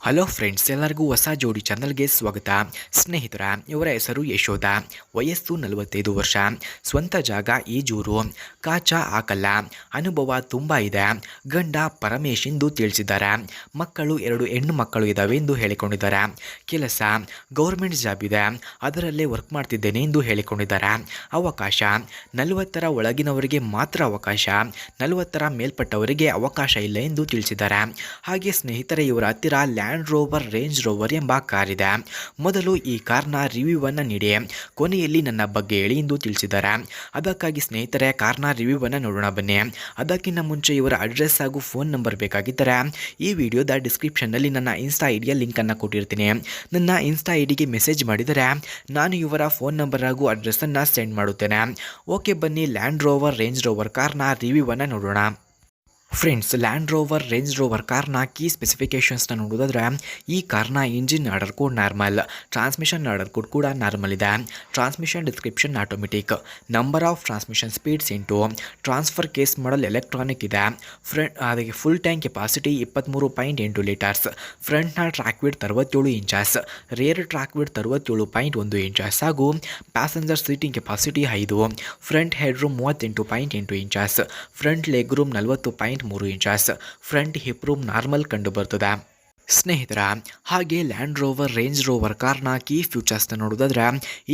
Hello friends, ಎಲ್ಲರಿಗೂ ಹೊಸ ಜೋಡಿ ಚಾನಲ್ಗೆ ಸ್ವಾಗತ. ಸ್ನೇಹಿತರ, ಇವರ ಹೆಸರು ಯಶೋಧ. ವಯಸ್ಸು 45 ವರ್ಷ. ಸ್ವಂತ ಜಾಗ ಈಜೂರು. ಕಾಚಾ ಹಾಕಲ್ಲ. ಅನುಭವ ತುಂಬ ಇದೆ. ಗಂಡ ಪರಮೇಶ್ ಎಂದು ತಿಳಿಸಿದ್ದಾರೆ. ಮಕ್ಕಳು 2 ಹೆಣ್ಣು ಮಕ್ಕಳು ಇದ್ದಾವೆ ಎಂದು ಹೇಳಿಕೊಂಡಿದ್ದಾರೆ. ಕೆಲಸ ಗೌರ್ಮೆಂಟ್ ಜಾಬ್ ಇದೆ, ಅದರಲ್ಲೇ ವರ್ಕ್ ಮಾಡ್ತಿದ್ದೇನೆ ಎಂದು ಹೇಳಿಕೊಂಡಿದ್ದಾರೆ. ಅವಕಾಶ 40ರ ಒಳಗಿನವರಿಗೆ ಮಾತ್ರ ಅವಕಾಶ, 40ರ ಮೇಲ್ಪಟ್ಟವರಿಗೆ ಅವಕಾಶ ಇಲ್ಲ ಎಂದು ತಿಳಿಸಿದ್ದಾರೆ. ಹಾಗೆ ಸ್ನೇಹಿತರೆ, ಇವರ ಹತ್ತಿರ ಲ್ಯಾಂಡ್ ರೋವರ್ ರೇಂಜ್ ರೋವರ್ ಎಂಬ ಕಾರ್ ಇದೆ. ಮೊದಲು ಈ ಕಾರ್ನ ರಿವ್ಯೂವನ್ನು ನೀಡಿ, ಕೊನೆಯಲ್ಲಿ ನನ್ನ ಬಗ್ಗೆ ಹೇಳಿ ಎಂದು ತಿಳಿಸಿದ್ದಾರೆ. ಅದಕ್ಕಾಗಿ ಸ್ನೇಹಿತರೆ, ಕಾರ್ನ ರಿವ್ಯೂವನ್ನು ನೋಡೋಣ ಬನ್ನಿ. ಅದಕ್ಕಿಂತ ಮುಂಚೆ ಇವರ ಅಡ್ರೆಸ್ ಹಾಗೂ ಫೋನ್ ನಂಬರ್ ಬೇಕಾಗಿದ್ದರೆ ಈ ವಿಡಿಯೋದ ಡಿಸ್ಕ್ರಿಪ್ಷನ್ನಲ್ಲಿ ನನ್ನ ಇನ್ಸ್ಟಾ ಐಡಿಯ ಲಿಂಕನ್ನು ಕೊಟ್ಟಿರ್ತೀನಿ. ನನ್ನ ಇನ್ಸ್ಟಾ ಐಡಿಗೆ ಮೆಸೇಜ್ ಮಾಡಿದರೆ ನಾನು ಇವರ ಫೋನ್ ನಂಬರ್ ಹಾಗೂ ಅಡ್ರೆಸ್ಸನ್ನು ಸೆಂಡ್ ಮಾಡುತ್ತೇನೆ. ಓಕೆ, ಬನ್ನಿ ಲ್ಯಾಂಡ್ ರೋವರ್ ರೇಂಜ್ ರೋವರ್ ಕಾರ್ನ ರಿವ್ಯೂವನ್ನು ನೋಡೋಣ. Friends, Land rover range rover ಕಾರ್ನ ಕೀ ಸ್ಪೆಸಿಫಿಕೇಷನ್ಸ್ನ ನೋಡೋದಾದ್ರೆ, ಈ ಕಾರ್ನ engine order code normal, transmission order code ಕೂಡ ನಾರ್ಮಲ್ ಇದೆ. Transmission description automatic, number of transmission speeds into, transfer case model electronic ಇದೆ. ಅದಕ್ಕೆ ಫುಲ್ ಟ್ಯಾಂಕ್ ಕೆಪಾಸಿಟಿ 23.8 ಲೀಟರ್ಸ್. ಫ್ರಂಟ್ನ track width 67 inches, rear track width 67.1 inches ಹಾಗೂ passenger seating capacity 5. Front head room 38.8 inches, front leg room 40.3 inches, front hip room normal ಕಂಡು ಬರ್ತದೆ. ಸ್ನೇಹಿತರ, ಹಾಗೆ land rover range rover ಕಾರ್ನ key ಫ್ಯೂಚರ್ಸ್ನ ನೋಡೋದಾದ್ರೆ,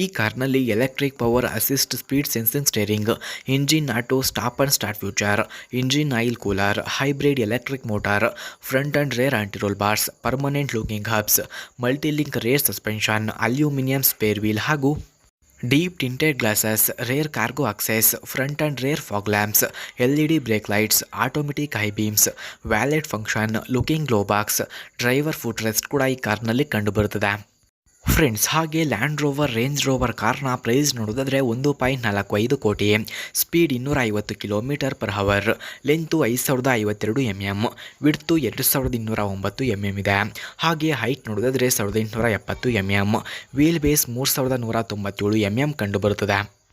ಈ ಕಾರ್ನಲ್ಲಿ electric power assist speed sensing steering, engine auto stop and start feature, engine oil cooler, hybrid electric motor, front and rear antiroll bars, permanent locking hubs, multilink rear suspension, aluminium spare wheel ಹಾಗೂ deep tinted glasses, rear cargo access, front and rare fog lamps, LED brake lights, automatic high beams, valet function, locking glove box, driver foot rest ಕೂಡ ಈ ಕಾರ್ನಲ್ಲಿ ಕಂಡುಬರುತ್ತದೆ. Friends, ಹಾಗೆ land rover range rover ಕಾರ್ನ price ನೋಡೋದಾದರೆ 1.45 ಕೋಟಿ, speed 250 km/h, length 5052 mm, width 2209 mm ಇದೆ. ಹಾಗೆ ಹೈಟ್ ನೋಡೋದಾದರೆ 1870 mm, ವೀಲ್ ಬೇಸ್ 3197 mm ಕಂಡುಬರುತ್ತದೆ.